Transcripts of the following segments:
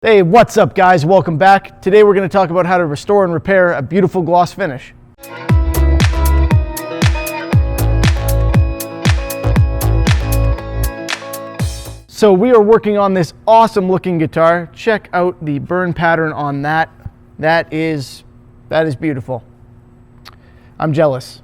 Hey, what's up guys? Welcome back. Today we're going to talk about how to restore and repair a beautiful gloss finish. So we are working on this awesome looking guitar. Check out the burn pattern on that. That is beautiful. I'm jealous.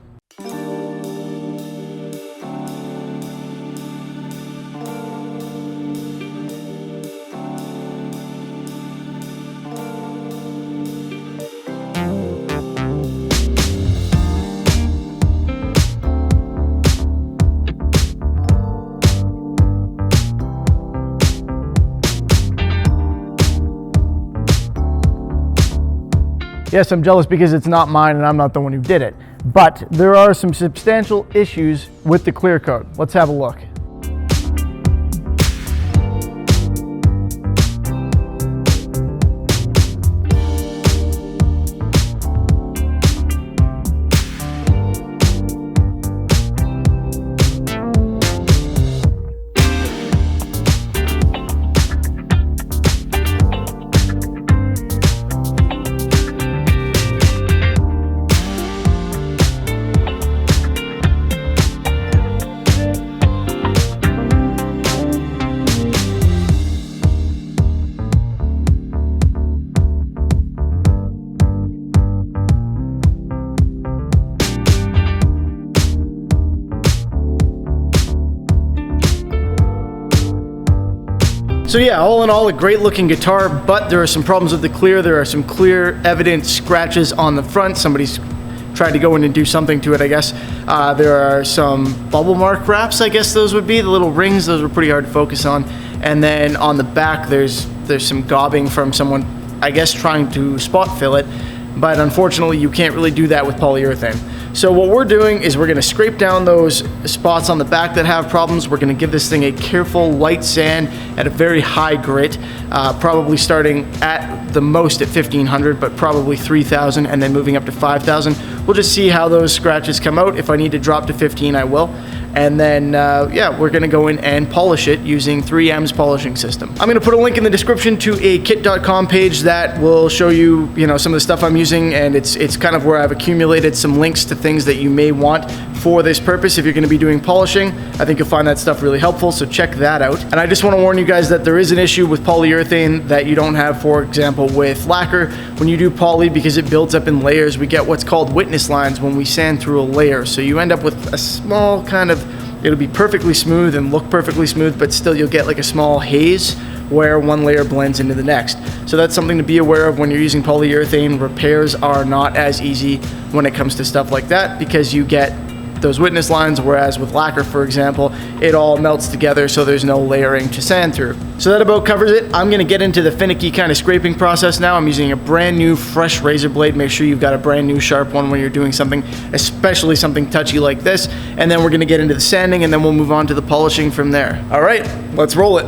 Yes, I'm jealous because it's not mine and I'm not the one who did it. But there are some substantial issues with the clear coat. Let's have a look. So yeah, all in all, a great looking guitar, but there are some problems with the clear. There are some clear, evident scratches on the front. Somebody's tried to go in and do something to it, I guess. There are some bubble mark wraps, I guess those would be. The little rings, those were pretty hard to focus on. And then on the back, there's some gobbing from someone, I guess, trying to spot fill it. But unfortunately, you can't really do that with polyurethane. So what we're doing is we're gonna scrape down those spots on the back that have problems. We're gonna give this thing a careful light sand at a very high grit, probably starting at the most at 1500, but probably 3000 and then moving up to 5000. We'll just see how those scratches come out. If I need to drop to 15, I will. And then, yeah, we're gonna go in and polish it using 3M's polishing system. I'm gonna put a link in the description to a kit.com page that will show you, some of the stuff I'm using, and it's kind of where I've accumulated some links to things that you may want for this purpose. If you're gonna be doing polishing, I think you'll find that stuff really helpful, so check that out. And I just wanna warn you guys that there is an issue with polyurethane that you don't have, for example, with lacquer. When you do poly, because it builds up in layers, we get what's called witness lines when we sand through a layer. So you end up with a small kind of, it'll be perfectly smooth and look perfectly smooth, but still you'll get like a small haze where one layer blends into the next. So that's something to be aware of when you're using polyurethane. Repairs are not as easy when it comes to stuff like that because you get those witness lines, whereas with lacquer, for example, it all melts together, so there's no layering to sand through. So that about covers it. I'm gonna get into the finicky kind of scraping process now. I'm using a brand new fresh razor blade. Make sure you've got a brand new sharp one when you're doing something, especially something touchy like this. And then we're gonna get into the sanding, and then we'll move on to the polishing from there. All right, let's roll it.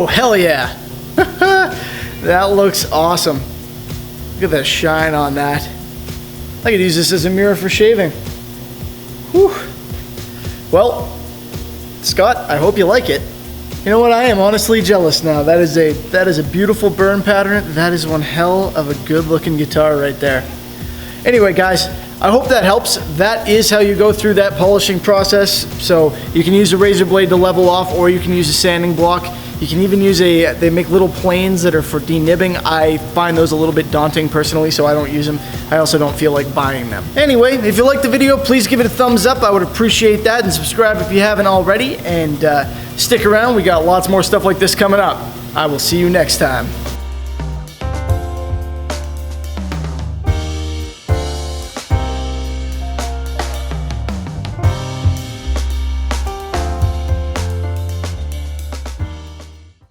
Oh, hell yeah. That looks awesome. Look at the shine on that. I could use this as a mirror for shaving. Whew. Well, Scott, I hope you like it. You know what? I am honestly jealous now. That is a beautiful burn pattern. That is one hell of a good looking guitar right there. Anyway, guys, I hope that helps. That is how you go through that polishing process. So you can use a razor blade to level off, or you can use a sanding block. You can even use they make little planes that are for denibbing. I find those a little bit daunting personally, so I don't use them. I also don't feel like buying them. Anyway, if you liked the video, please give it a thumbs up. I would appreciate that, and subscribe if you haven't already, and stick around. We got lots more stuff like this coming up. I will see you next time.